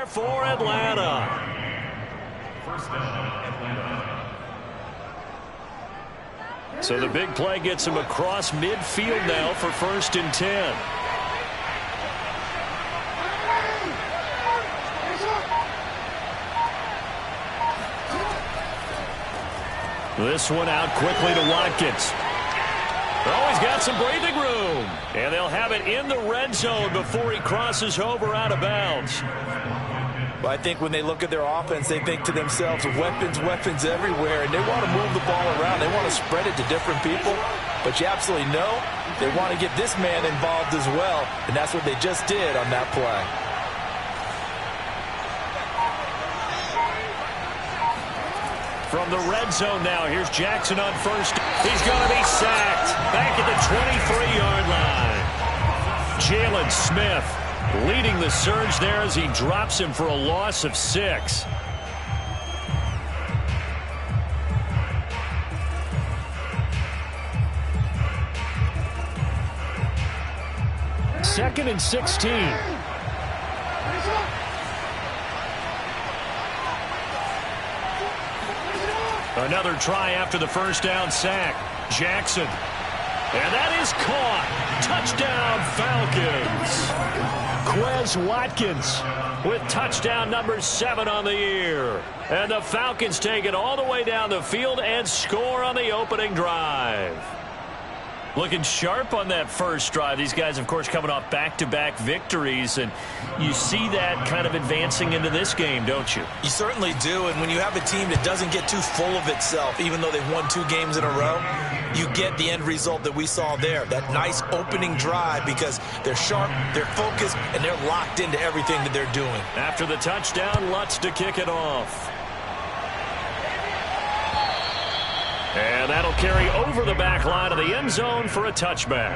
there for Atlanta. First down, Atlanta. So the big play gets him across midfield now for 1st and 10. This one out quickly to Watkins. Oh, he's got some breathing room. And they'll have it in the red zone before he crosses over out of bounds. Well, I think when they look at their offense, they think to themselves, weapons, weapons everywhere, and they want to move the ball around. They want to spread it to different people. But you absolutely know they want to get this man involved as well, and that's what they just did on that play. From the red zone now, here's Jackson on first. He's going to be sacked back at the 23-yard line. Jalen Smith leading the surge there as he drops him for a loss of 6. Second and 16. Another try after the first down sack. Jackson. And that is caught. Touchdown, Falcons. Quez Watkins with touchdown number 7 on the year. And the Falcons take it all the way down the field and score on the opening drive. Looking sharp on that first drive. These guys, of course, coming off back-to-back victories, and you see that kind of advancing into this game, don't you? You certainly do, and when you have a team that doesn't get too full of itself, even though they've won 2 games in a row, you get the end result that we saw there, that nice opening drive, because they're sharp, they're focused, and they're locked into everything that they're doing. After the touchdown, Lutz to kick it off. And that'll carry over the back line of the end zone for a touchback.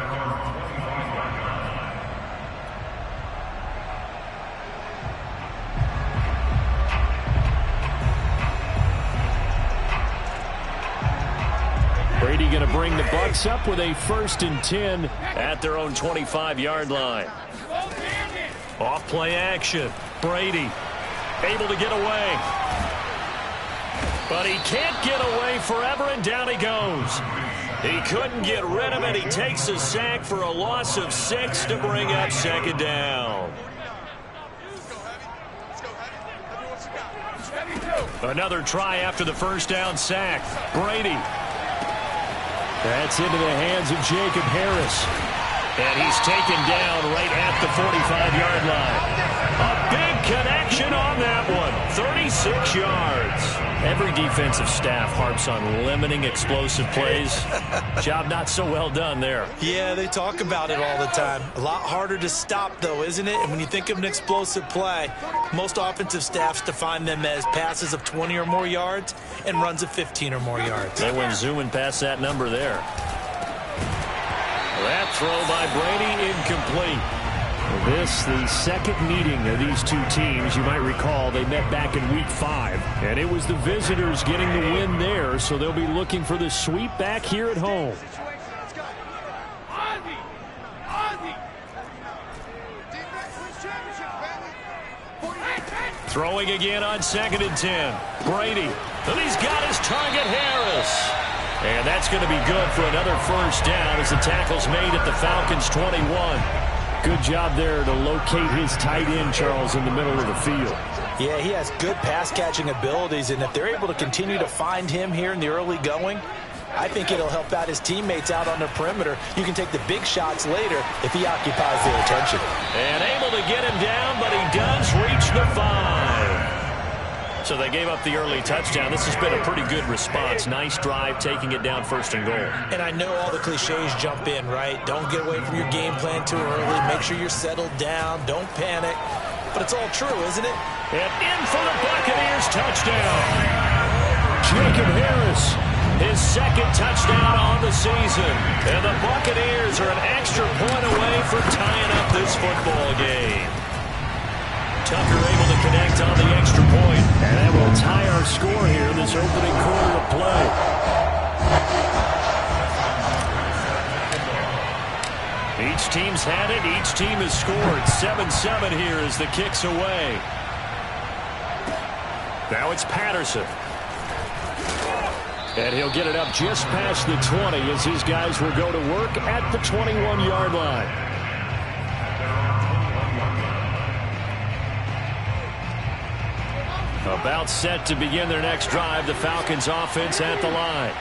Brady going to bring the Bucs up with a 1st and 10 at their own 25-yard line. Off play action. Brady able to get away. But he can't get away forever, and down he goes. He couldn't get rid of it. He takes a sack for a loss of 6 to bring up 2nd down. Another try after the first down sack. Brady. That's into the hands of Jacob Harris. And he's taken down right at the 45-yard line. A big connection on that one. 36 yards. Every defensive staff harps on limiting explosive plays. Job not so well done there. Yeah, they talk about it all the time. A lot harder to stop, though, isn't it? And when you think of an explosive play, most offensive staffs define them as passes of 20 or more yards and runs of 15 or more yards. They went zooming past that number there. That throw by Brady incomplete. This, the second meeting of these two teams. You might recall they met back in Week 5, and it was the visitors getting the win there, so they'll be looking for the sweep back here at home. Throwing again on 2nd and 10. Brady, and he's got his target, Harris. And that's going to be good for another first down as the tackle's made at the Falcons' 21. Good job there to locate his tight end, Charles, in the middle of the field. Yeah, he has good pass-catching abilities, and if they're able to continue to find him here in the early going, I think it'll help out his teammates out on the perimeter. You can take the big shots later if he occupies their attention. And able to get him down, but he does reach the 5. So they gave up the early touchdown. This has been a pretty good response. Nice drive, taking it down 1st and goal. And I know all the cliches jump in, right? Don't get away from your game plan too early. Make sure you're settled down. Don't panic. But it's all true, isn't it? And in for the Buccaneers touchdown. Jacob Harris, his 2nd touchdown on the season. And the Buccaneers are an extra point away from tying up this football game. Tucker able to connect on the extra point. And that will tie our score here in this opening quarter of play. Each team's had it. Each team has scored. 7-7 here as the kick's away. Now it's Patterson. And he'll get it up just past the 20 as his guys will go to work at the 21-yard line. About set to begin their next drive. The Falcons offense at the line.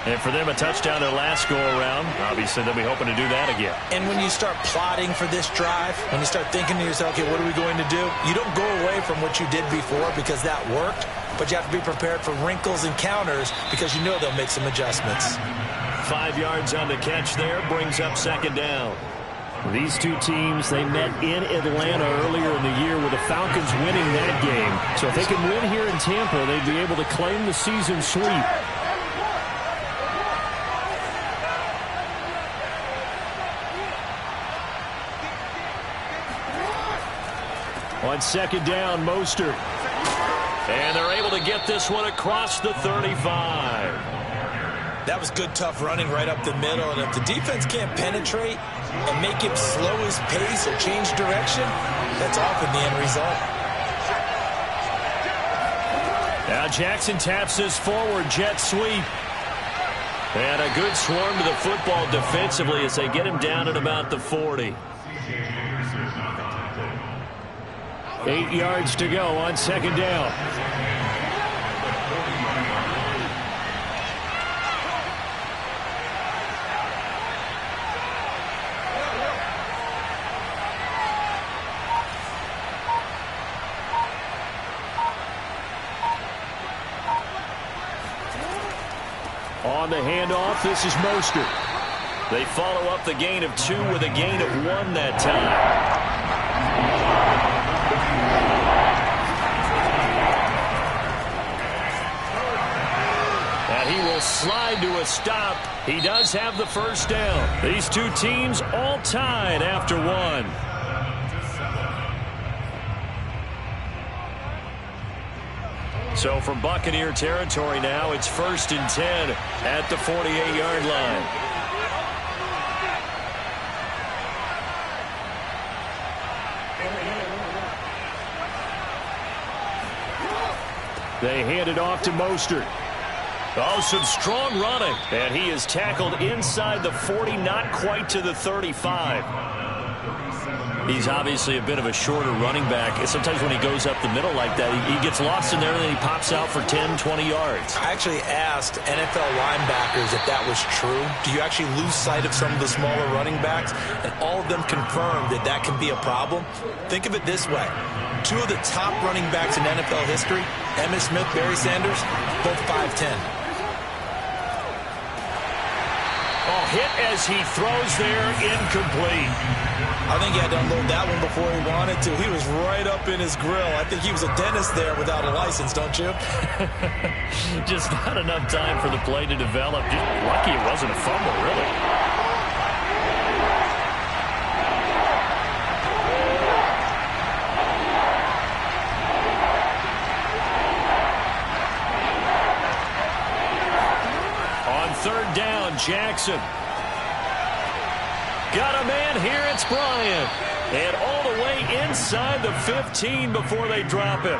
And for them, a touchdown their last go-around. Obviously, they'll be hoping to do that again. And when you start plotting for this drive, when you start thinking to yourself, okay, what are we going to do? You don't go away from what you did before because that worked, but you have to be prepared for wrinkles and counters because you know they'll make some adjustments. 5 yards on the catch there, brings up second down. These two teams, they met in Atlanta earlier in the year with the Falcons winning that game. So if they can win here in Tampa, they'd be able to claim the season sweep. On second down, Mostert. And they're able to get this one across the 35. That was good, tough running right up the middle. And if the defense can't penetrate and make him slow his pace or change direction, that's often the end result. Now Jackson taps this forward jet sweep. And a good swarm to the football defensively as they get him down at about the 40. 8 yards to go on second down. On the handoff, this is Mostert. They follow up the gain of 2 with a gain of 1 that time. And he will slide to a stop. He does have the first down. These two teams all tied after 1. So from Buccaneer territory now, it's 1st and 10 at the 48-yard line. They hand it off to Mostert. Oh, some strong running. And he is tackled inside the 40, not quite to the 35. He's obviously a bit of a shorter running back. Sometimes when he goes up the middle like that, he gets lost in there and then he pops out for 10, 20 yards. I actually asked NFL linebackers if that was true. Do you actually lose sight of some of the smaller running backs? And all of them confirmed that that can be a problem. Think of it this way. 2 of the top running backs in NFL history, Emmitt Smith, Barry Sanders, both 5'10". Oh, hit as he throws there, incomplete. I think he had to unload that one before he wanted to. He was right up in his grill. I think he was a dentist there without a license, don't you? Just not enough time for the play to develop. Just lucky it wasn't a fumble, really. On third down, Jackson. Got a man here, it's Bryant. And all the way inside the 15 before they drop it.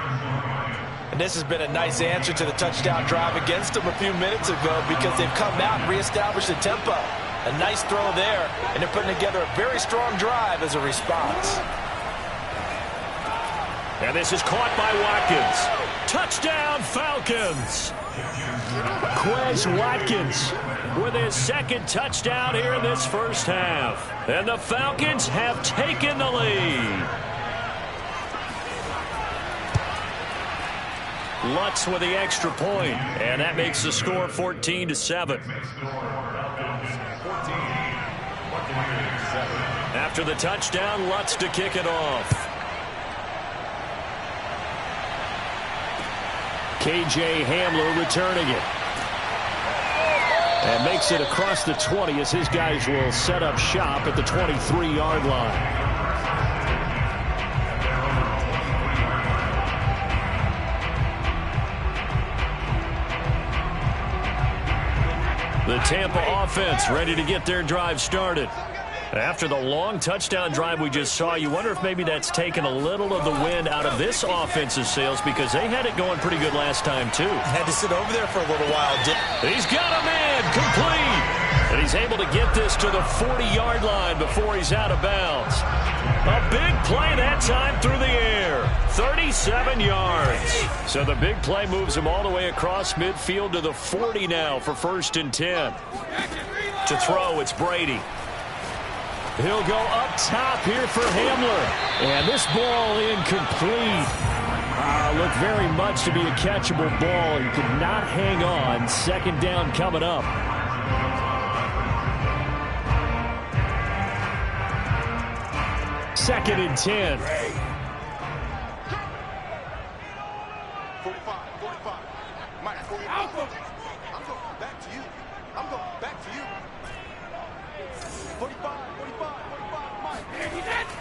And this has been a nice answer to the touchdown drive against them a few minutes ago because they've come out and reestablished the tempo. A nice throw there, and they're putting together a very strong drive as a response. And this is caught by Watkins. Touchdown, Falcons. Quez Watkins with his second touchdown here in this first half. And the Falcons have taken the lead. Lutz with the extra point, and that makes the score 14-7. After the touchdown, Lutz to kick it off. KJ Hamler returning it. And makes it across the 20 as his guys will set up shop at the 23-yard line. The Tampa offense ready to get their drive started. After the long touchdown drive we just saw, you wonder if maybe that's taken a little of the wind out of this offensive sails, because they had it going pretty good last time, too. Had to sit over there for a little while. He's got a man complete. And he's able to get this to the 40-yard line before he's out of bounds. A big play that time through the air. 37 yards. So the big play moves him all the way across midfield to the 40 now for 1st and 10. To throw, it's Brady. He'll go up top here for Hamler. And this ball incomplete. Looked very much to be a catchable ball. He could not hang on. 2nd down coming up. Second and 10. 45, 45. Mike, 45. I'm going back to you. I'm going back to you. 45, Mike.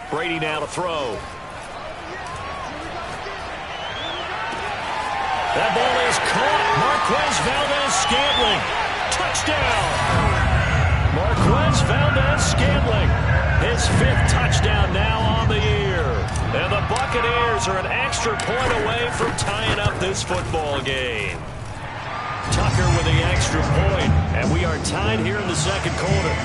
Brady now to throw. That ball is caught. Marquez Valdez-Scantling. Touchdown. Marquez Valdez-Scantling. His 5th touchdown now on the year. And the Buccaneers are an extra point away from tying up this football game. Tucker with the extra point, and we are tied here in the 2nd quarter.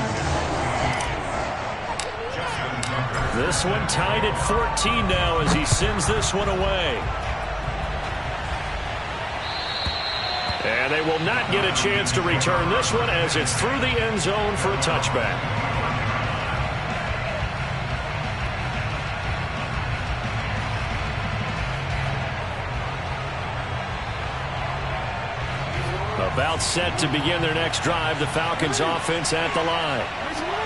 This one tied at 14 now as he sends this one away. And they will not get a chance to return this one as it's through the end zone for a touchback. About set to begin their next drive, the Falcons offense at the line.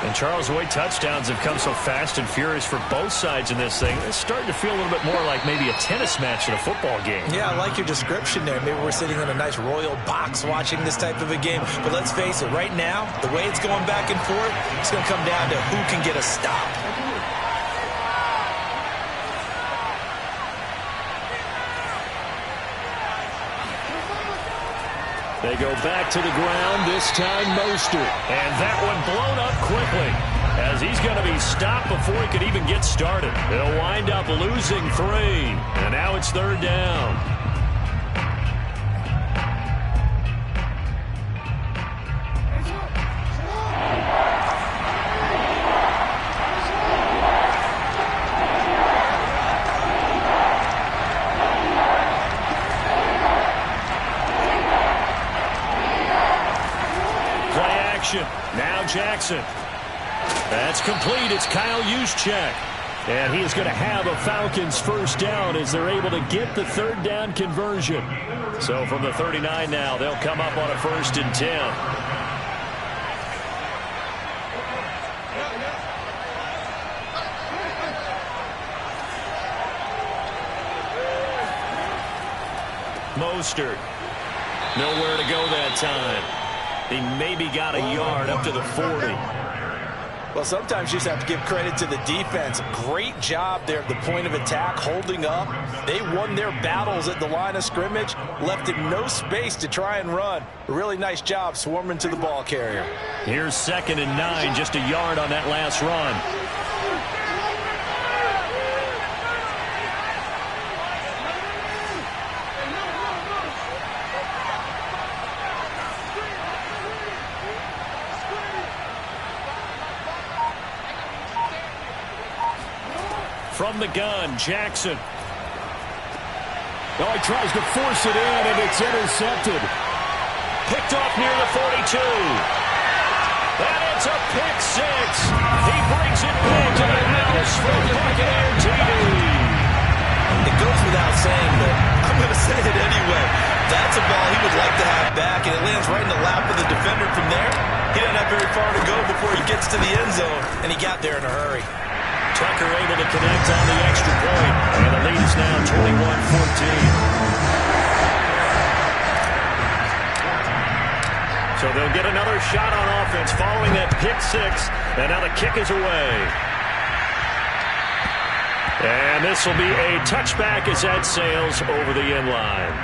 And Charles, the way touchdowns have come so fast and furious for both sides in this thing, it's starting to feel a little bit more like maybe a tennis match in a football game. Yeah, I like your description there. Maybe we're sitting in a nice royal box watching this type of a game. But let's face it, right now, the way it's going back and forth, it's going to come down to who can get a stop. They go back to the ground, this time Mostert. And that one blown up quickly as he's going to be stopped before he could even get started. They'll wind up losing 3. And now it's 3rd down. Now Jackson. That's complete. It's Kyle Juszczyk. And he is going to have a Falcons 1st down as they're able to get the 3rd down conversion. So from the 39 now, they'll come up on a 1st and 10. Mostert. Nowhere to go that time. He maybe got a yard up to the 40. Well, sometimes you just have to give credit to the defense. Great job there at the point of attack, holding up. They won their battles at the line of scrimmage, left him no space to try and run. A really nice job swarming to the ball carrier. Here's 2nd and 9, just a yard on that last run. From the gun, Jackson. Oh, he tries to force it in, and it's intercepted. Picked off near the 42. And it's a pick 6. He brings it back to the house for Buccaneer TD. It goes without saying, but I'm going to say it anyway. That's a ball he would like to have back, and it lands right in the lap of the defender from there. He doesn't have very far to go before he gets to the end zone, and he got there in a hurry. Tucker able to connect on the extra point. And the lead is now 21-14. So they'll get another shot on offense following that pick 6. And now the kick is away. And this will be a touchback as that sails over the end line.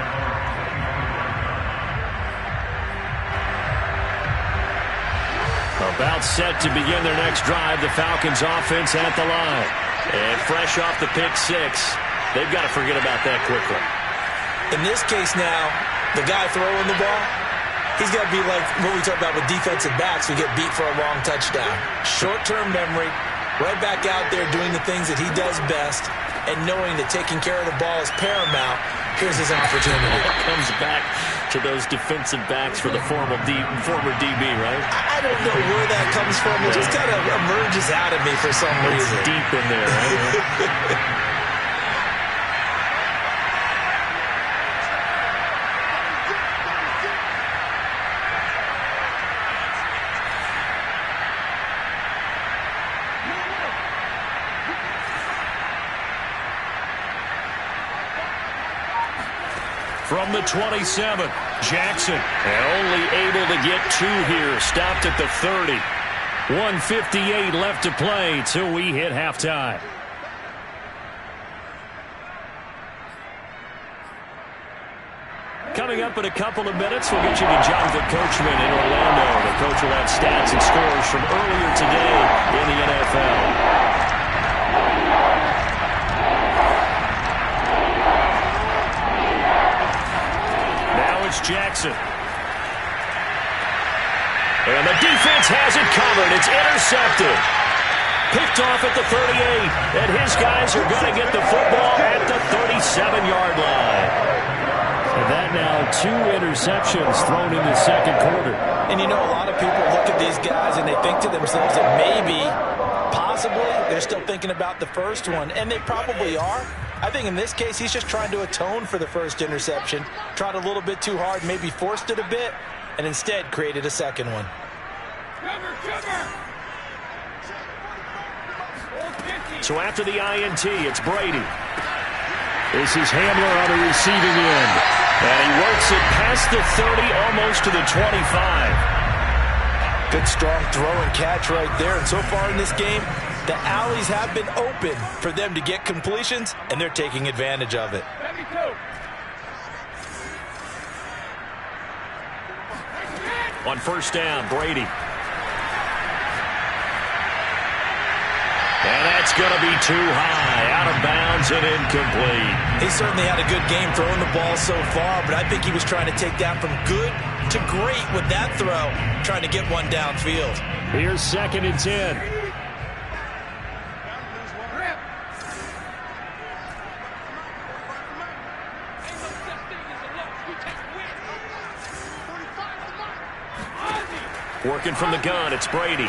A About set to begin their next drive, the Falcons offense at the line. And fresh off the pick six, they've got to forget about that quickly. In this case now, the guy throwing the ball, he's got to be like what we talk about with defensive backs who get beat for a long touchdown. Short-term memory, right back out there doing the things that he does best, and knowing that taking care of the ball is paramount. Here's his opportunity. Comes back to those defensive backs for the former DB, right? I don't know where that comes from. It just kind of emerges out of me for some reason. It's deep in there, right? From the 27, Jackson, and only able to get two here. Stopped at the 30. 1:58 left to play till we hit halftime. Coming up in a couple of minutes, we'll get you to Jonathan Coachman in Orlando. The coach will have stats and scores from earlier today in the NFL. Jackson. And the defense has it covered. It's intercepted. Picked off at the 38. And his guys are going to get the football at the 37-yard line. And that now 2 interceptions thrown in the second quarter. And you know, a lot of people look at these guys and they think to themselves that maybe, possibly, they're still thinking about the first one. And they probably are. I think in this case, he's just trying to atone for the first interception. Tried a little bit too hard, maybe forced it a bit, and instead created a second one. So after the INT, it's Brady. This is Hamler on the receiving end. And he works it past the 30, almost to the 25. Good, strong throw and catch right there. And so far in this game, the alleys have been open for them to get completions, and they're taking advantage of it. On first down, Brady. And that's going to be too high, out of bounds and incomplete. He certainly had a good game throwing the ball so far, but I think he was trying to take that from good to great with that throw, trying to get one downfield. Here's 2nd and 10. Working from the gun, it's Brady.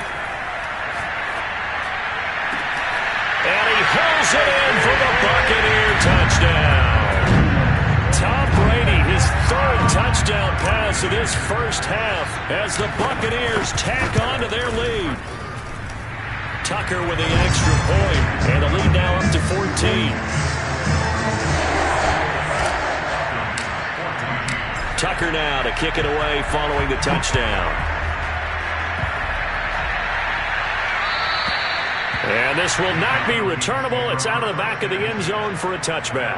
And he hauls it in for the Buccaneer touchdown. Tom Brady, his 3rd touchdown pass of this first half as the Buccaneers tack on to their lead. Tucker with the extra point, and the lead now up to 14. Tucker now to kick it away following the touchdown. And this will not be returnable. It's out of the back of the end zone for a touchback.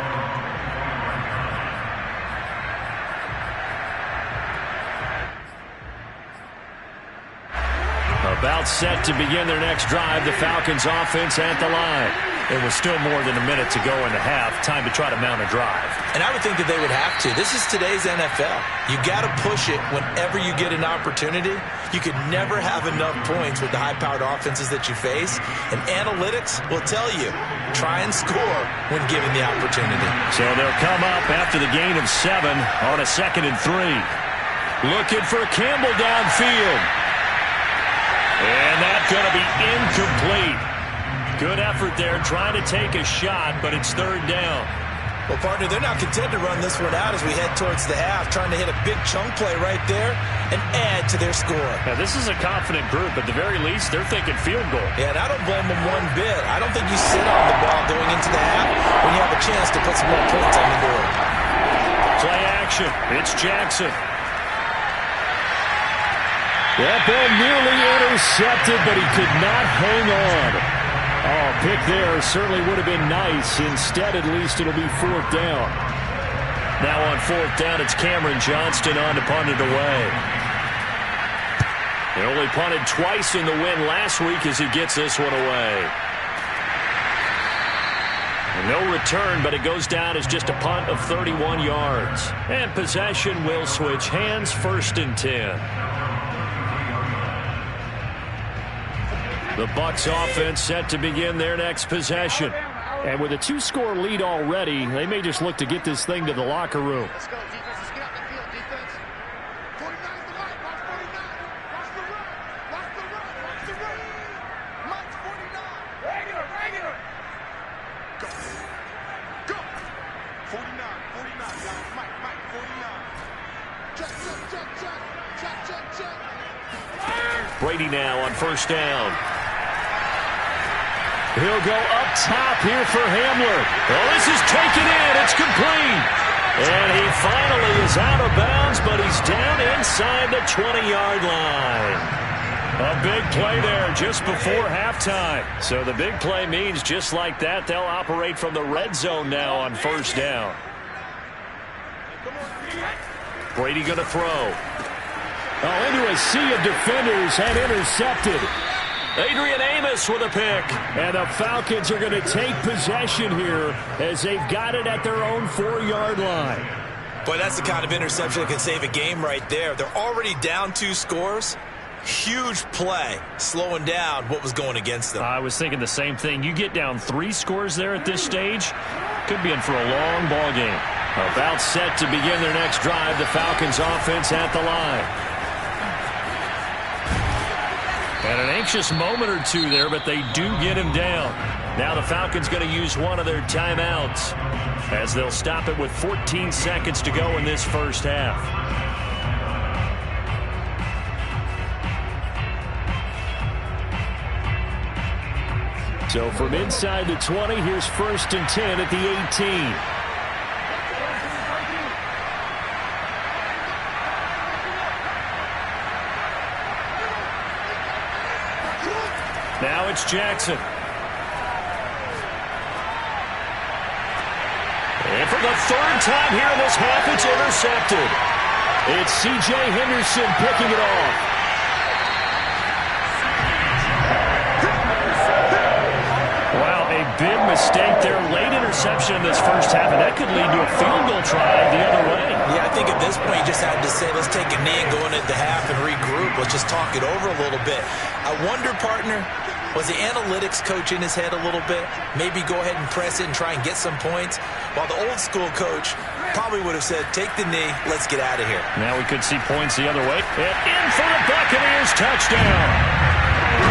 About set to begin their next drive, the Falcons offense at the line. It was still more than a minute to go in the half. Time to try to mount a drive. And I would think that they would have to. This is today's NFL. You got to push it whenever you get an opportunity. You could never have enough points with the high-powered offenses that you face. And analytics will tell you, try and score when given the opportunity. So they'll come up after the gain of 7 on a 2nd and 3. Looking for Campbell downfield. And that's going to be incomplete. Good effort there, trying to take a shot, but it's 3rd down. Well, partner, they're not content to run this one out as we head towards the half, trying to hit a big chunk play right there and add to their score. Now, this is a confident group. At the very least, they're thinking field goal. Yeah, and I don't blame them one bit. I don't think you sit on the ball going into the half when you have a chance to put some more points on the board. Play action. It's Jackson. That ball nearly intercepted, but he could not hang on. Oh, pick there certainly would have been nice. Instead, at least it'll be 4th down. Now on 4th down, it's Cameron Johnston on to punt it away. He only punted twice in the win last week as he gets this one away. No return, but it goes down as just a punt of 31 yards. And possession will switch hands, 1st and 10. The Bucs offense set to begin their next possession. And with a 2-score lead already, they may just look to get this thing to the locker room. Let's go, defense. Let's get out the field, defense. 49 to the right. Watch 49. Watch the run. Watch the run. Watch the run. Mike's 49. Regular. Go. Go. 49. 49, guys. Mike, 49. Check. Brady now on 1st down. He'll go up top here for Hamler. Oh, this is taken in. It's complete. And he finally is out of bounds, but he's down inside the 20-yard line. A big play there just before halftime. So the big play means just like that, they'll operate from the red zone now on 1st down. Brady going to throw. Oh, into a sea of defenders and intercepted. Adrian Amos with a pick. And the Falcons are going to take possession here as they've got it at their own 4-yard line. Boy, that's the kind of interception that can save a game right there. They're already down 2 scores. Huge play, slowing down what was going against them. I was thinking the same thing. You get down 3 scores there at this stage, could be in for a long ball game. About set to begin their next drive, the Falcons offense at the line. And an anxious moment or two there, but they do get him down. Now the Falcons going to use one of their timeouts as they'll stop it with 14 seconds to go in this first half. So from inside the 20, here's 1st and 10 at the 18. Now it's Jackson. And for the 3rd time here in this half, it's intercepted. It's C.J. Henderson picking it off. Wow, a big mistake there. Late interception in this first half, and that could lead to a field goal try the other way. Yeah, I think at this point you just had to say, let's take a knee and go into the half and regroup. Let's just talk it over a little bit. I wonder, partner, was the analytics coach in his head a little bit? Maybe go ahead and press it and try and get some points? While the old school coach probably would have said, take the knee, let's get out of here. Now we could see points the other way. And in for the Buccaneers touchdown.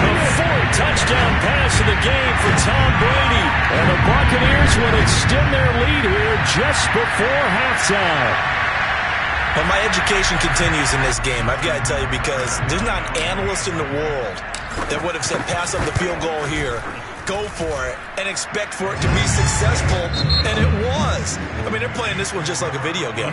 The 4th touchdown pass of the game for Tom Brady. And the Buccaneers would extend their lead here just before halftime. And my education continues in this game, I've got to tell you, because there's not an analyst in the world that would have said pass up the field goal here, go for it, and expect for it to be successful, and it was. I mean, they're playing this one just like a video game.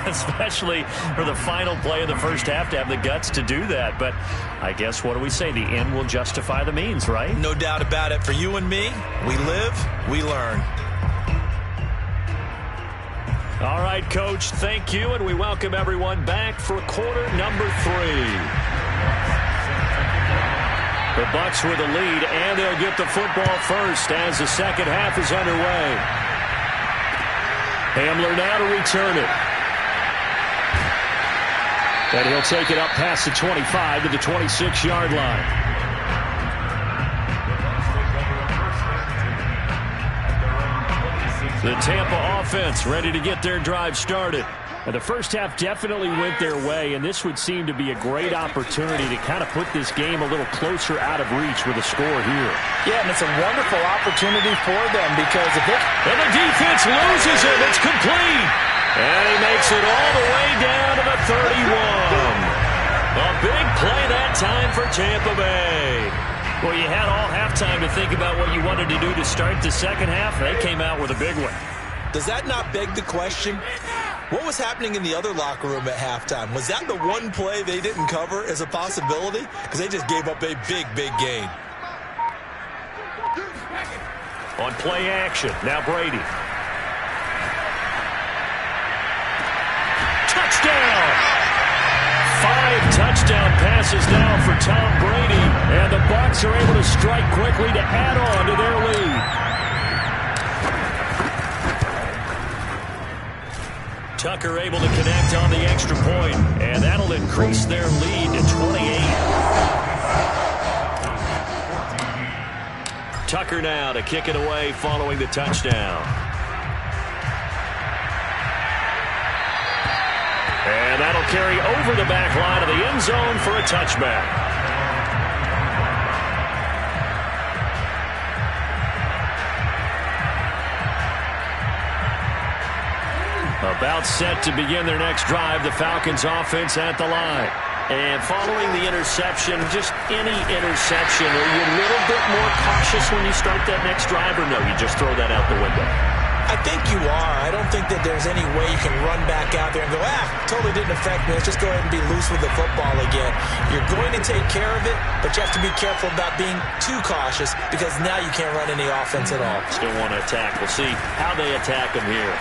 Especially for the final play of the first half to have the guts to do that. But I guess, what do we say? The end will justify the means, right? No doubt about it. For you and me, we live, we learn. All right, Coach, thank you, and we welcome everyone back for quarter number 3. The Bucs with the lead, and they'll get the football first as the second half is underway. Hamler now to return it. And he'll take it up past the 25 to the 26-yard line. The Tampa offense ready to get their drive started. And the first half definitely went their way, and this would seem to be a great opportunity to kind of put this game a little closer out of reach with a score here. Yeah, and it's a wonderful opportunity for them because if it... And the defense loses it. It's complete. And he makes it all the way down to the 31. A big play that time for Tampa Bay. Well, you had all halftime to think about what you wanted to do to start the second half. They came out with a big one. Does that not beg the question? What was happening in the other locker room at halftime? Was that the one play they didn't cover as a possibility? Because they just gave up a big, big gain. On play action, now Brady. Touchdown! 5 touchdown passes now strike quickly to add on to their lead. Tucker able to connect on the extra point, and that'll increase their lead to 28. Tucker now to kick it away following the touchdown. And that'll carry over the back line of the end zone for a touchback. About set to begin their next drive, the Falcons offense at the line. And following the interception, just any interception, are you a little bit more cautious when you start that next drive, or no, you just throw that out the window? I think you are. I don't think that there's any way you can run back out there and go, totally didn't affect me. Let's just go ahead and be loose with the football again. You're going to take care of it, but you have to be careful about being too cautious because now you can't run any offense at all. Still want to attack. We'll see how they attack them here.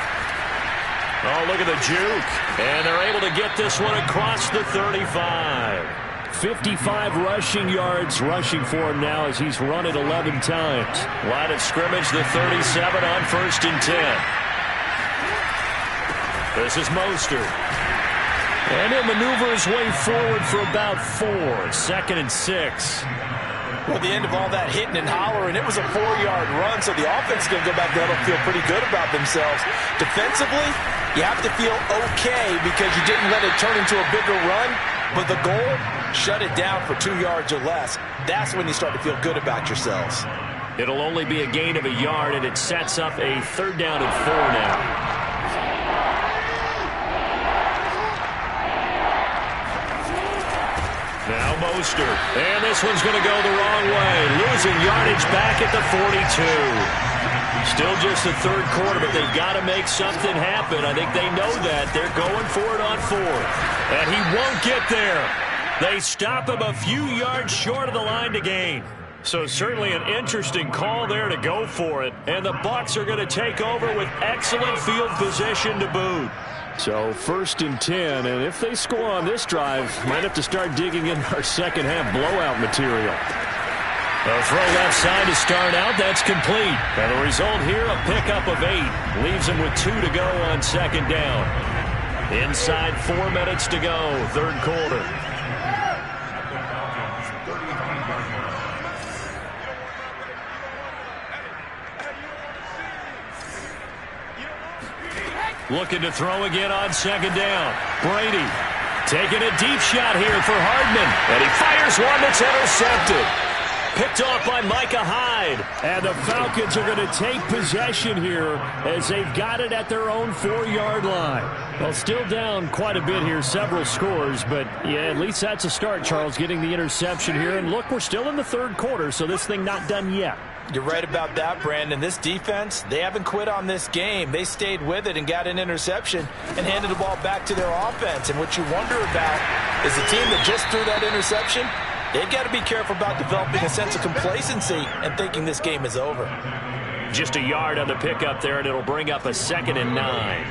Oh, look at the juke. And they're able to get this one across the 35. 55 rushing yards rushing for him now as he's run it 11 times. Line of scrimmage, the 37 on 1st and 10. This is Mostert. And he'll maneuver his way forward for about 4. 2nd and 6. Well, at the end of all that hitting and hollering, it was a 4-yard run, so the offense is going to go back there and feel pretty good about themselves. Defensively, you have to feel okay because you didn't let it turn into a bigger run, but the goal, shut it down for 2 yards or less. That's when you start to feel good about yourselves. It'll only be a gain of a yard, and it sets up a 3rd down and 4 now. Now Mostert. And this one's going to go the wrong way. Losing yardage back at the 42. Still just the 3rd quarter, but they've got to make something happen. I think they know that. They're going for it on 4th. And he won't get there. They stop him a few yards short of the line to gain. So certainly an interesting call there to go for it. And the Bucs are going to take over with excellent field position to boot. So 1st and 10, and if they score on this drive, might have to start digging in our second half blowout material. A throw left side to start out. That's complete. And the result here, a pickup of 8. Leaves them with 2 to go on 2nd down. Inside 4 minutes to go, 3rd quarter. Looking to throw again on 2nd down. Brady taking a deep shot here for Hardman. And he fires one that's intercepted. Picked off by Micah Hyde. And the Falcons are going to take possession here as they've got it at their own 4-yard line. Well, still down quite a bit here, several scores. But, yeah, at least that's a start, Charles, getting the interception here. And, look, we're still in the 3rd quarter, so this thing not done yet. You're right about that, Brandon. This defense, they haven't quit on this game. They stayed with it and got an interception and handed the ball back to their offense. And what you wonder about is the team that just threw that interception, they've got to be careful about developing a sense of complacency and thinking this game is over. Just a yard on the pickup there, and it'll bring up a 2nd and 9.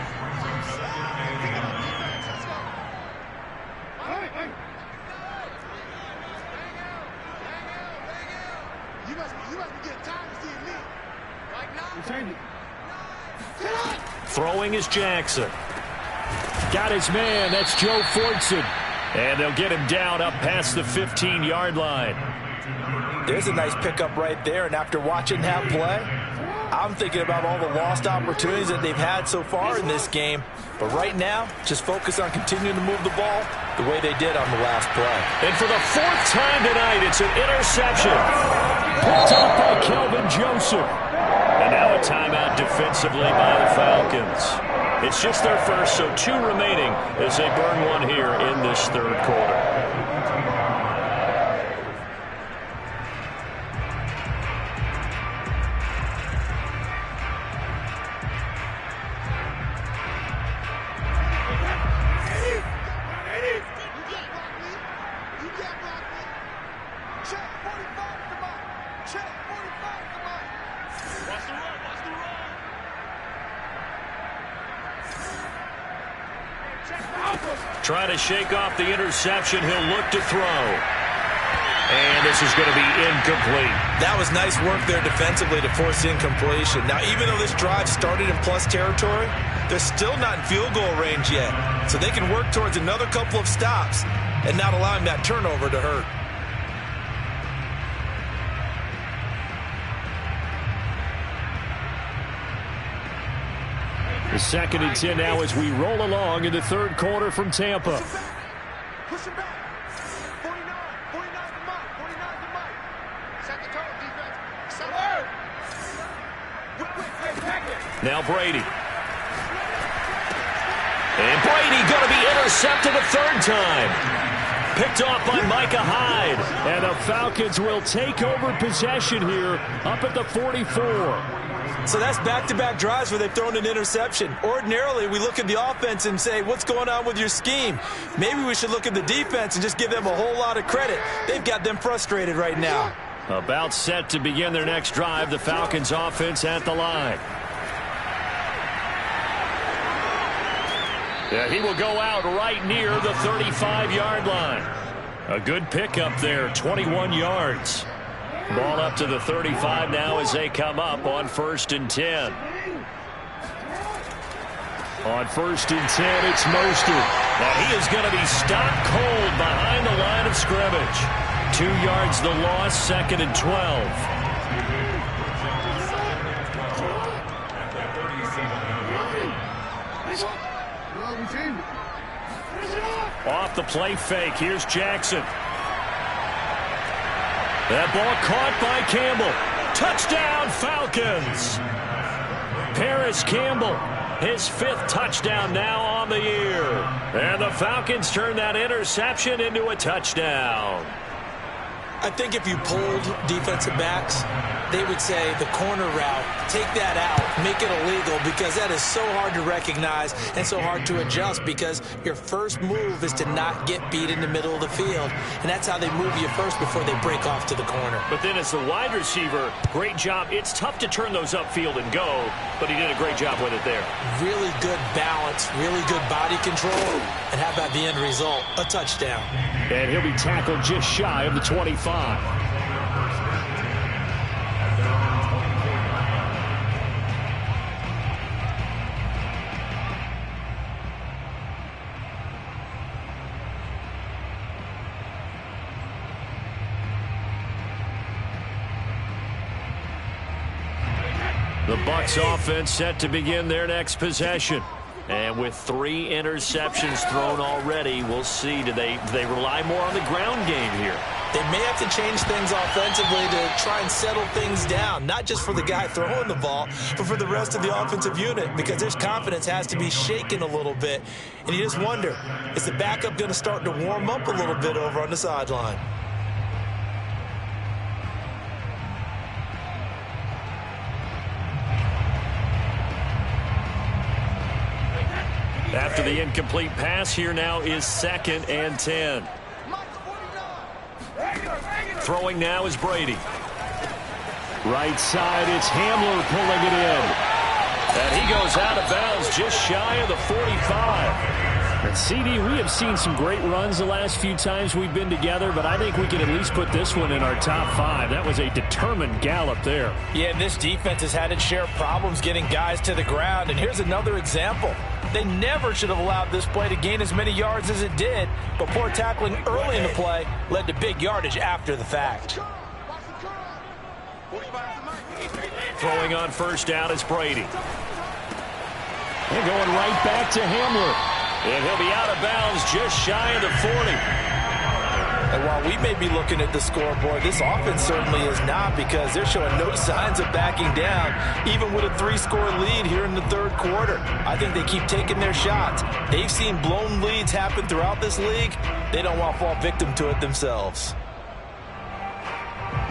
Throwing is Jackson. Got his man. That's Joe Fortson. And they'll get him down up past the 15-yard line. There's a nice pickup right there. And after watching that play, I'm thinking about all the lost opportunities that they've had so far in this game. But right now, just focus on continuing to move the ball the way they did on the last play. And for the 4th time tonight, it's an interception. Picked up by Kelvin Joseph. And now a timeout defensively by the Falcons. It's just their first, so 2 remaining as they burn one here in this 3rd quarter. Trying to shake off the interception. He'll look to throw. And this is going to be incomplete. That was nice work there defensively to force incompletion. Now, even though this drive started in plus territory, they're still not in field goal range yet. So they can work towards another couple of stops and not allowing that turnover to hurt. The 2nd and 10 now as we roll along in the third quarter from Tampa. Push him back. 49. 49 to Mike. 49 to Mike. Second turn, defense. Second. Wait. Now Brady. And Brady going to be intercepted a third time. Picked off by Micah Hyde. And the Falcons will take over possession here up at the 44. So that's back-to-back drives where they've thrown an interception. Ordinarily, we look at the offense and say, what's going on with your scheme? Maybe we should look at the defense and just give them a whole lot of credit. They've got them frustrated right now. About set to begin their next drive, the Falcons offense at the line. Yeah, he will go out right near the 35-yard line. A good pickup there, 21 yards. Ball up to the 35 now as they come up on 1st and 10. On 1st and 10, it's Mostert. Now he is going to be stopped cold behind the line of scrimmage. 2 yards the loss, 2nd and 12. Off the play fake, here's Jackson. That ball caught by Campbell. Touchdown, Falcons. Paris Campbell, his 5th touchdown now on the year. And the Falcons turn that interception into a touchdown. I think if you polled defensive backs, they would say the corner route, take that out, make it illegal, because that is so hard to recognize and so hard to adjust, because your first move is to not get beat in the middle of the field. And that's how they move you first before they break off to the corner. But then as the wide receiver, great job. It's tough to turn those upfield and go, but he did a great job with it there. Really good balance, really good body control, and how about the end result? A touchdown. And he'll be tackled just shy of the 25. The Bucs offense set to begin their next possession. And with 3 interceptions thrown already, we'll see. Do they rely more on the ground game here? They may have to change things offensively to try and settle things down, not just for the guy throwing the ball, but for the rest of the offensive unit, because his confidence has to be shaken a little bit. And you just wonder, is the backup going to start to warm up a little bit over on the sideline? After the incomplete pass, here now is 2nd and 10. Throwing now is Brady. Right side, it's Hamler pulling it in. And he goes out of bounds just shy of the 45. And CD, we have seen some great runs the last few times we've been together, but I think we can at least put this one in our top 5. That was a determined gallop there. Yeah, this defense has had its share of problems getting guys to the ground. And here's another example. They never should have allowed this play to gain as many yards as it did, but poor tackling early in the play led to big yardage after the fact. Throwing on 1st down is Brady. They're going right back to Hamler. And he'll be out of bounds just shy of the 40. And while we may be looking at the scoreboard, this offense certainly is not, because they're showing no signs of backing down, even with a 3-score lead here in the third quarter. I think they keep taking their shots. They've seen blown leads happen throughout this league. They don't want to fall victim to it themselves.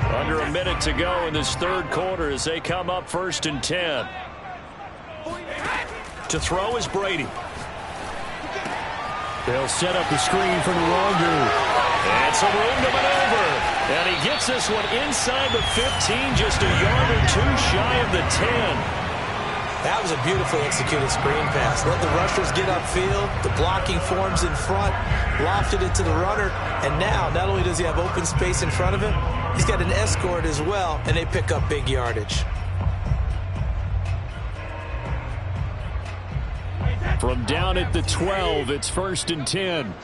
Under a minute to go in this third quarter as they come up 1st and 10. To throw is Brady. They'll set up the screen from Longu. And some room to maneuver. And he gets this one inside the 15, just a yard or 2 shy of the 10. That was a beautifully executed screen pass. Let the rushers get upfield. The blocking forms in front. Lofted it to the runner. And now, not only does he have open space in front of him, he's got an escort as well, and they pick up big yardage. From down at the 12, it's 1st and 10.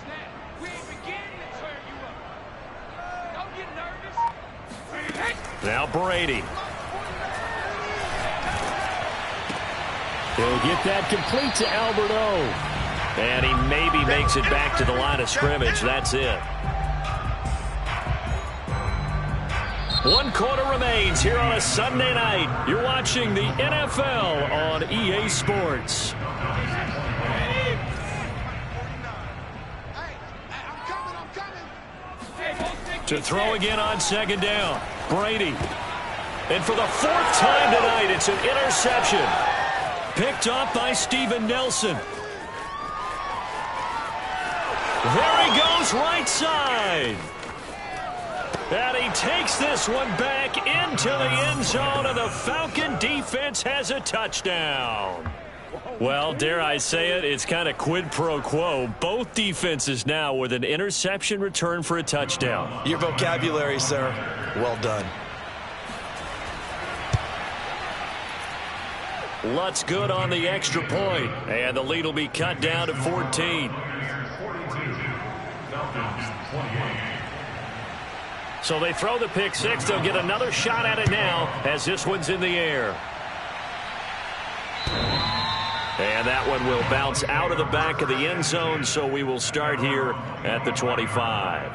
Now Brady. He'll get that complete to Albert O. And he maybe makes it back to the line of scrimmage. That's it. 1 quarter remains here on a Sunday night. You're watching the NFL on EA Sports. To throw again on 2nd down. Brady. And for the 4th time tonight, it's an interception. Picked up by Steven Nelson. There he goes, right side. And he takes this one back into the end zone, and the Falcon defense has a touchdown. Well, dare I say it, it's kind of quid pro quo. Both defenses now with an interception return for a touchdown. Your vocabulary, sir. Well done. Lutz good on the extra point, and the lead will be cut down to 14. So they throw the pick six. They'll get another shot at it now as this one's in the air. And that one will bounce out of the back of the end zone, so we will start here at the 25.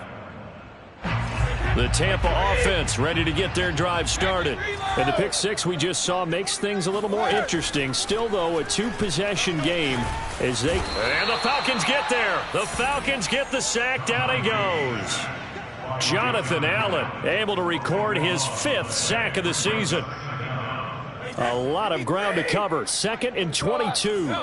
The Tampa offense ready to get their drive started. And the pick six we just saw makes things a little more interesting. Still, though, a 2-possession game as they... And the Falcons get there. The Falcons get the sack. Down he goes. Jonathan Allen able to record his 5th sack of the season. A lot of ground to cover. 2nd and 22.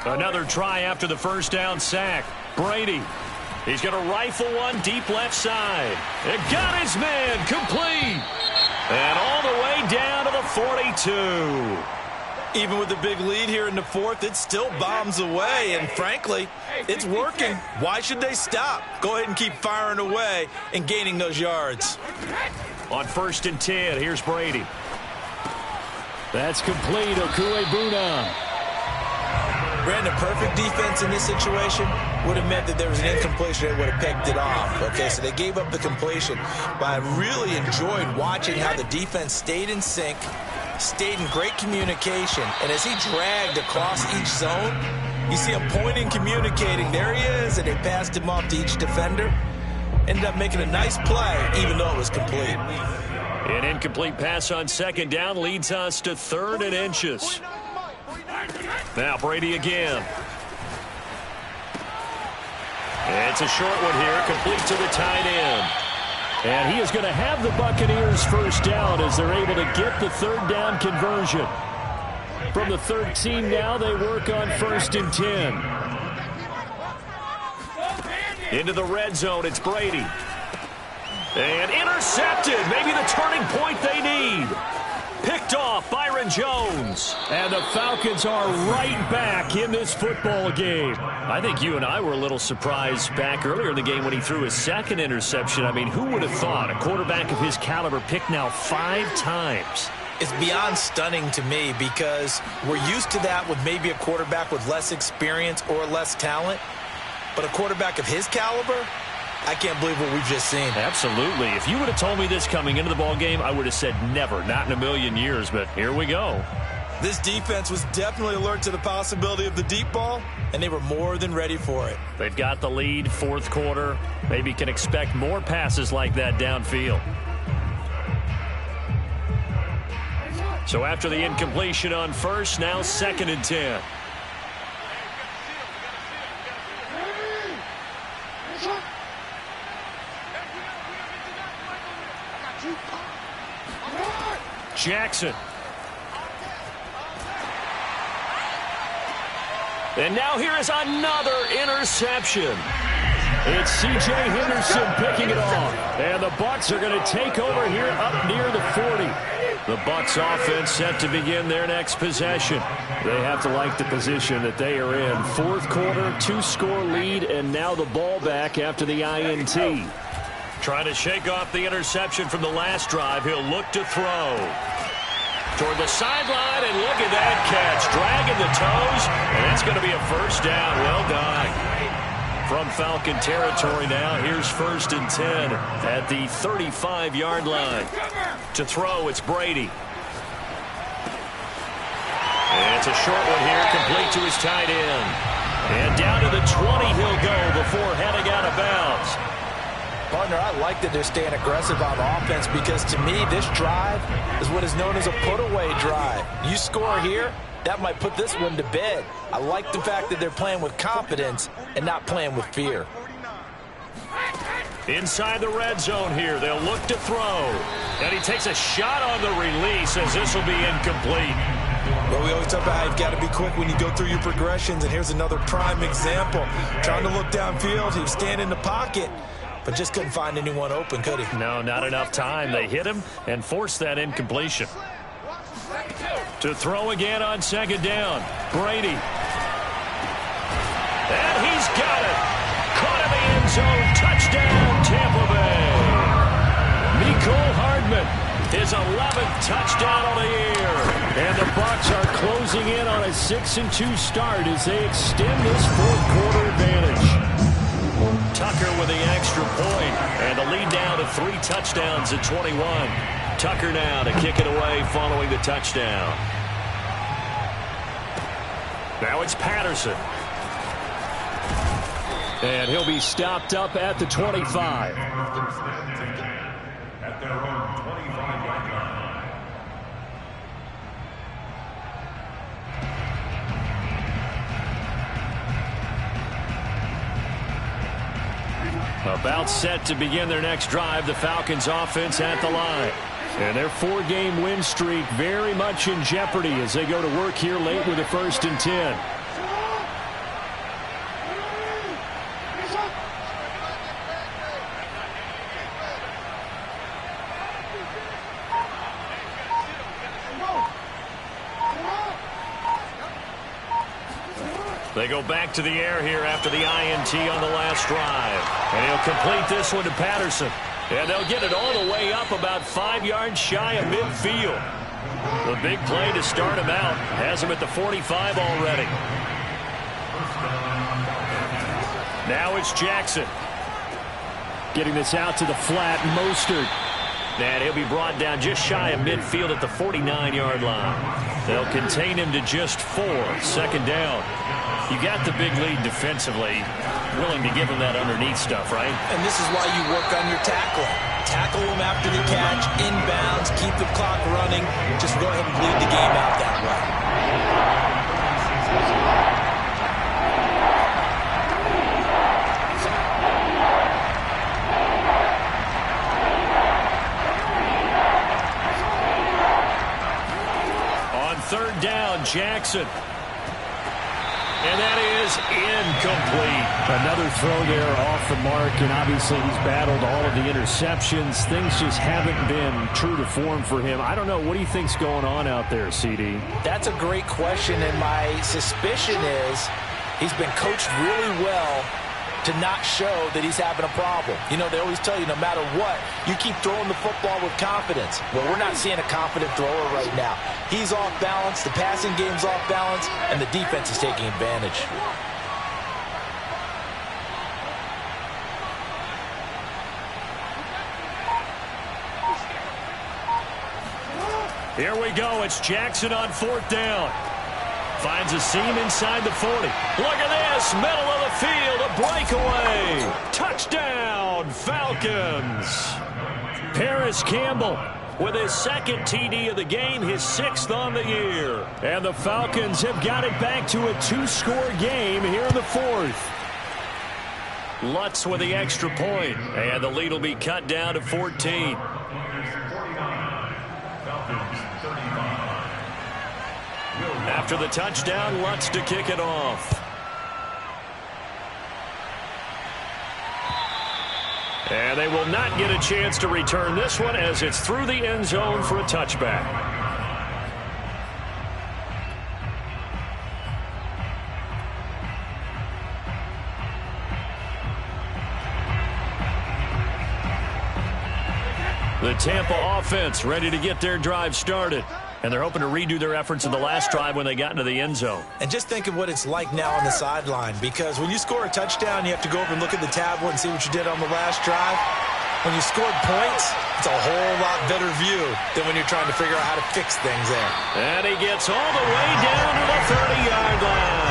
Another try after the first down sack. Brady. He's going to rifle one deep left side. It got his man complete. And all the way down to the 42. Even with the big lead here in the 4th, it still bombs away. And frankly, it's working. Why should they stop? Go ahead and keep firing away and gaining those yards. On 1st and 10, here's Brady. That's complete. Okuebuna. Brandon, perfect defense in this situation would have meant that there was an incompletion that would have picked it off. Okay, so they gave up the completion. But I really enjoyed watching how the defense stayed in sync, stayed in great communication. And as he dragged across each zone, you see him pointing, communicating. There he is, and they passed him off to each defender. Ended up making a nice play, even though it was complete. An incomplete pass on 2nd down leads us to 3rd and inches. Now Brady again. It's a short one here, complete to the tight end. And he is going to have the Buccaneers first down as they're able to get the 3rd down conversion. From the 13 now, they work on 1st and 10. Into the red zone, it's Brady. And intercepted, maybe the turning point they need. Picked off Byron Jones. And the Falcons are right back in this football game. I think you and I were a little surprised back earlier in the game when he threw his 2nd interception. I mean, who would have thought a quarterback of his caliber picked now 5 times? It's beyond stunning to me because we're used to that with maybe a quarterback with less experience or less talent. But a quarterback of his caliber, I can't believe what we've just seen. Absolutely. If you would have told me this coming into the ball game, I would have said never, not in a million years, but here we go. This defense was definitely alert to the possibility of the deep ball, and they were more than ready for it. They've got the lead, 4th quarter. Maybe can expect more passes like that downfield. So after the incompletion on 1st, now 2nd and 10. Jackson. And now here is another interception. It's C.J. Henderson picking it off. And the Bucs are going to take over here up near the 40. The Bucs offense set to begin their next possession. They have to like the position that they are in. Fourth quarter, 2-score lead, and now the ball back after the INT. Trying to shake off the interception from the last drive. He'll look to throw. Toward the sideline, and look at that catch. Dragging the toes, and that's going to be a first down. Well done. From Falcon territory now, here's 1st and 10 at the 35-yard line. To throw, it's Brady. And it's a short one here, complete to his tight end. And down to the 20 he'll go before heading out of bounds. Partner, I like that they're staying aggressive on offense because to me, this drive is what is known as a put-away drive. You score here, that might put this one to bed. I like the fact that they're playing with confidence and not playing with fear. Inside the red zone here, they'll look to throw. And he takes a shot on the release as this will be incomplete. Well, we always talk about how you've got to be quick when you go through your progressions, and here's another prime example. Trying to look downfield, he was standing in the pocket, but just couldn't find anyone open, could he? No, not enough time. They hit him and forced that incompletion. To throw again on 2nd down. Brady. And he's got it. Caught in the end zone. Touchdown, Tampa Bay. Mecole Hardman, his 11th touchdown on the year. And the Bucs are closing in on a 6-2 start as they extend this fourth quarter advantage. Tucker with the extra point, and the lead down to 3 touchdowns at 21. Tucker now to kick it away following the touchdown. Now it's Patterson. And he'll be stopped up at the 25. At their own 25-yard line. About set to begin their next drive, the Falcons offense at the line. And their 4-game win streak very much in jeopardy as they go to work here late with a 1st and 10. They go back to the air here after the INT on the last drive. And he'll complete this one to Patterson. And they'll get it all the way up about 5 yards shy of midfield. The big play to start him out has him at the 45 already. Now it's Jackson. Getting this out to the flat, Mostert. And he'll be brought down just shy of midfield at the 49-yard line. They'll contain him to just 4. 2nd down. You got the big lead defensively. Willing to give him that underneath stuff, right? And this is why you work on your tackling. Tackle him after the catch, inbounds, keep the clock running. Just go ahead and bleed the game out that way. On 3rd down, Jackson. And that is incomplete. Another throw there off the mark, and obviously he's battled all of the interceptions. Things just haven't been true to form for him. I don't know. What do you think's going on out there, CD? That's a great question, and my suspicion is he's been coached really well to not show that he's having a problem. You know, they always tell you no matter what, you keep throwing the football with confidence. Well, we're not seeing a confident thrower right now. He's off balance, the passing game's off balance, and the defense is taking advantage. Here we go. It's Jackson on 4th down. Finds a seam inside the 40. Look at this. Middle of the field. A breakaway. Touchdown, Falcons. Paris Campbell with his 2nd TD of the game, his 6th on the year. And the Falcons have got it back to a 2-score game here in the 4th. Lutz with the extra point. And the lead will be cut down to 14. After the touchdown, Lutz to kick it off. And they will not get a chance to return this one as it's through the end zone for a touchback. The Tampa offense ready to get their drive started. And they're hoping to redo their efforts in the last drive when they got into the end zone. And just think of what it's like now on the sideline, because when you score a touchdown, you have to go over and look at the tablet and see what you did on the last drive. When you scored points, it's a whole lot better view than when you're trying to figure out how to fix things there. And he gets all the way down to the 30-yard line.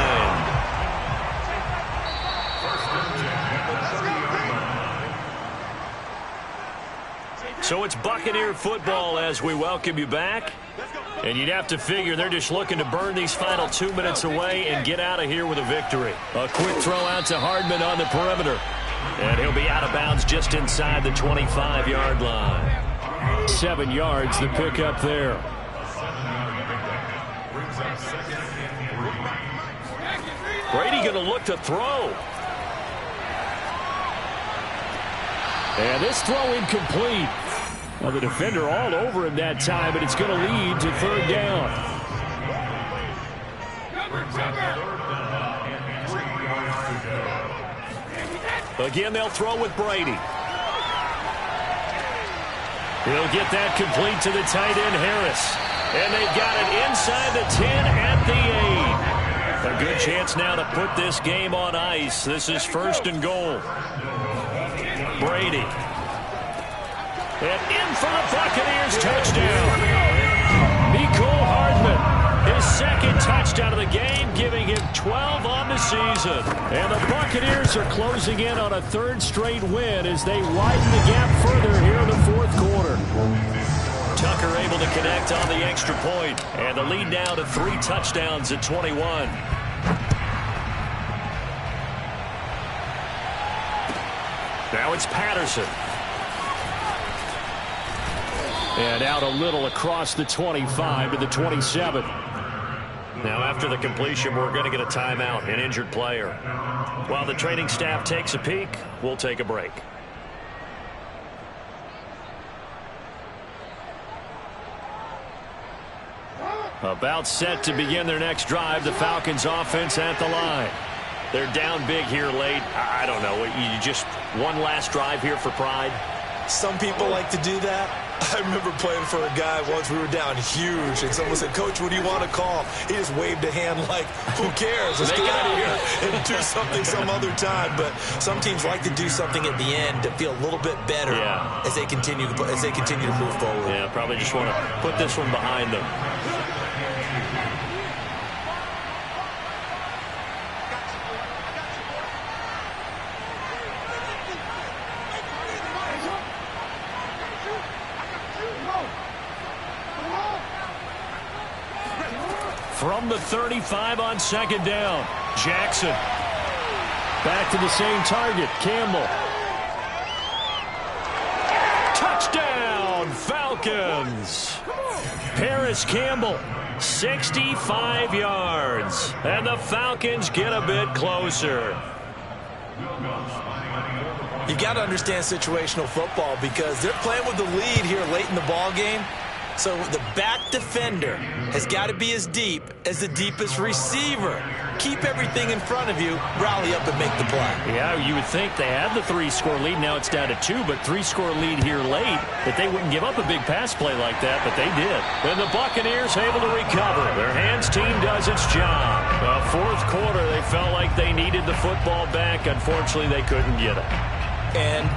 So it's Buccaneer football as we welcome you back. And you'd have to figure they're just looking to burn these final 2 minutes away and get out of here with a victory. A quick throw out to Hardman on the perimeter. And he'll be out of bounds just inside the 25-yard line. 7 yards, the pickup there. Brady going to look to throw. And this throw incomplete. Well, the defender all over him that time, but it's going to lead to third down. Again, they'll throw with Brady. He'll get that complete to the tight end, Harris. And they've got it inside the 10 at the 8. A good chance now to put this game on ice. This is first and goal. Brady. And in for the Buccaneers, touchdown. Mecole Hardman, his second touchdown of the game, giving him 12 on the season. And the Buccaneers are closing in on a third straight win as they widen the gap further here in the fourth quarter. Tucker able to connect on the extra point, and the lead now to 3 touchdowns at 21. Now it's Patterson. And out a little across the 25 to the 27. Now after the completion, we're going to get a timeout, an injured player. While the training staff takes a peek, we'll take a break. About set to begin their next drive, the Falcons offense at the line. They're down big here late. I don't know. You just one last drive here for pride? Some people like to do that. I remember playing for a guy once. We were down huge, and someone said, "Coach, what do you want to call?" He just waved a hand like, "Who cares? Let's get out of here and do something some other time." But some teams like to do something at the end to feel a little bit better as they continue to move forward. Yeah, probably just want to put this one behind them. From the 35 on second down, Jackson. Back to the same target, Campbell. Touchdown, Falcons. Paris Campbell, 65 yards. And the Falcons get a bit closer. You got to understand situational football because they're playing with the lead here late in the ball game. So the back defender has got to be as deep as the deepest receiver. Keep everything in front of you, rally up and make the play. Yeah, you would think they had the 3-score lead. Now it's down to 2, but 3-score lead here late, that they wouldn't give up a big pass play like that, but they did. And the Buccaneers able to recover. Their hands team does its job. Fourth quarter, they felt like they needed the football back. Unfortunately, they couldn't get it. And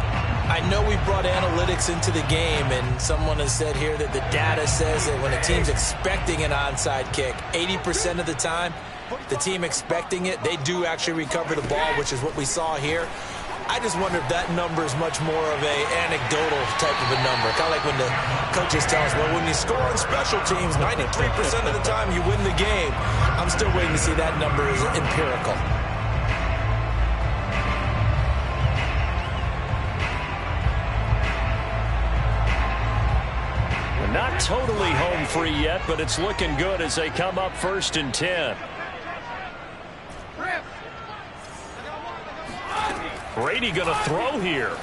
I know we brought analytics into the game, and someone has said here that the data says that when a team's expecting an onside kick, 80% of the time, the team expecting it, they do actually recover the ball, which is what we saw here. I just wonder if that number is much more of an anecdotal type of a number. Kind of like when the coaches tell us, well, when you score on special teams, 93% of the time you win the game. I'm still waiting to see that number is empirical. Not totally home free yet, but it's looking good as they come up 1st and 10. Brady going to throw here.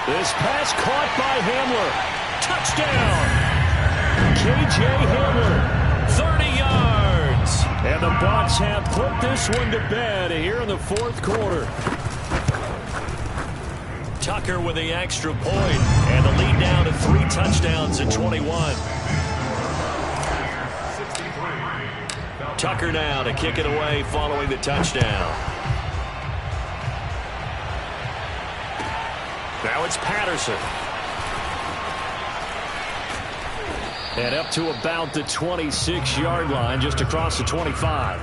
This pass caught by Hamler. Touchdown! K.J. Hamler, 30 yards. And the Bucs have put this one to bed here in the fourth quarter. Tucker with the extra point, and the lead down to 3 touchdowns at 21. Tucker now to kick it away following the touchdown. Now it's Patterson. And up to about the 26-yard line, just across the 25.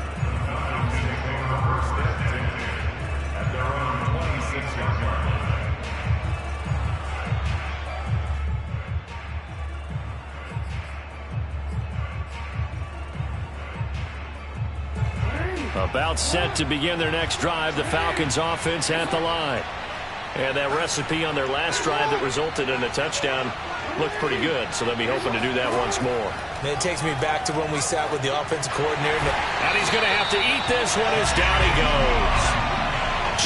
About set to begin their next drive, the Falcons offense at the line. And that recipe on their last drive that resulted in a touchdown looked pretty good, so they'll be hoping to do that once more. It takes me back to when we sat with the offensive coordinator. And he's going to have to eat this one as down he goes.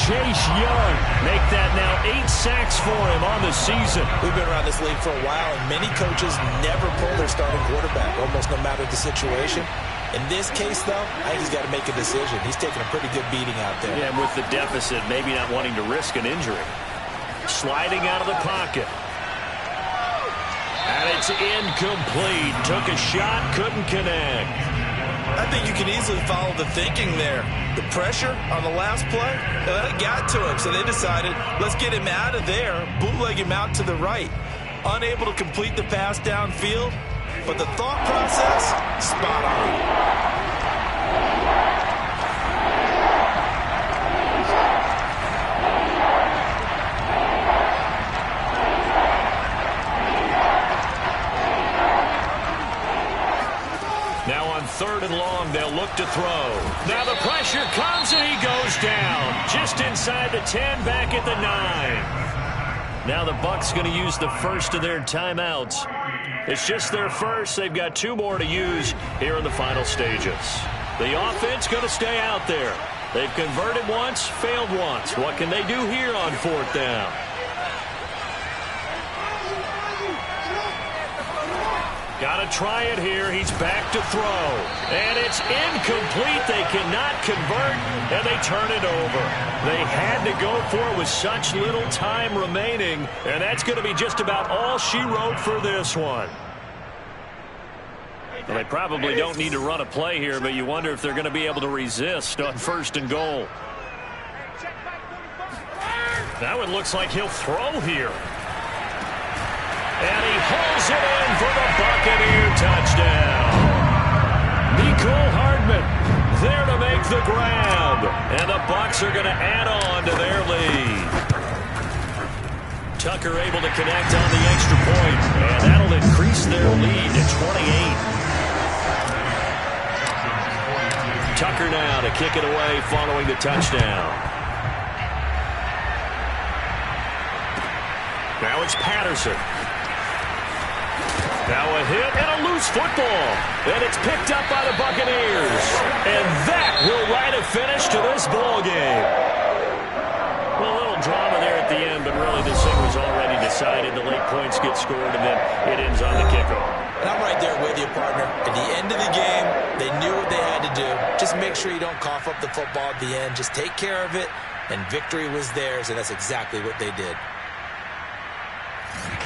Chase Young make that now 8 sacks for him on the season. We've been around this league for a while, and many coaches never pull their starting quarterback, almost no matter the situation. In this case, though, I think he's got to make a decision. He's taking a pretty good beating out there. Yeah, and with the deficit, maybe not wanting to risk an injury. Sliding out of the pocket. And it's incomplete. Took a shot, couldn't connect. I think you can easily follow the thinking there. The pressure on the last play, that got to him. So they decided, let's get him out of there, bootleg him out to the right. Unable to complete the pass downfield, but the thought process, spot on. Now on 3rd and long, they'll look to throw. Now the pressure comes and he goes down. Just inside the 10, back at the 9. Now the Bucs going to use the first of their timeouts. It's just their first. They've got 2 more to use here in the final stages. The offense going to stay out there. They've converted once, failed once. What can they do here on 4th down? Got to try it here. He's back to throw. And it's incomplete. They cannot convert, and they turn it over. They had to go for it with such little time remaining, and that's going to be just about all she wrote for this one. Well, they probably don't need to run a play here, but you wonder if they're going to be able to resist on 1st and goal. Now it looks like he'll throw here. And he hauls it in for the Buccaneer touchdown. Nicole Hardman there to make the grab. And the Bucs are going to add on to their lead. Tucker able to connect on the extra point. And that'll increase their lead to 28. Tucker now to kick it away following the touchdown. Now it's Patterson. Now a hit and a loose football. And it's picked up by the Buccaneers. And that will write a finish to this ball game. Well, a little drama there at the end, but really this thing was already decided. The late points get scored, and then it ends on the kickoff. And I'm right there with you, partner. At the end of the game, they knew what they had to do. Just make sure you don't cough up the football at the end. Just take care of it, and victory was theirs, and that's exactly what they did.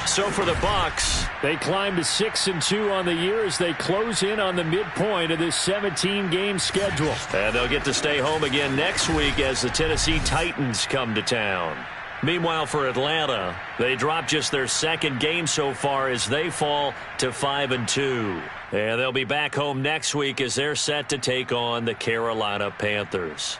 So for the Bucs, they climb to 6-2 on the year as they close in on the midpoint of this 17-game schedule. And they'll get to stay home again next week as the Tennessee Titans come to town. Meanwhile, for Atlanta, they drop just their 2nd game so far as they fall to 5-2. And they'll be back home next week as they're set to take on the Carolina Panthers.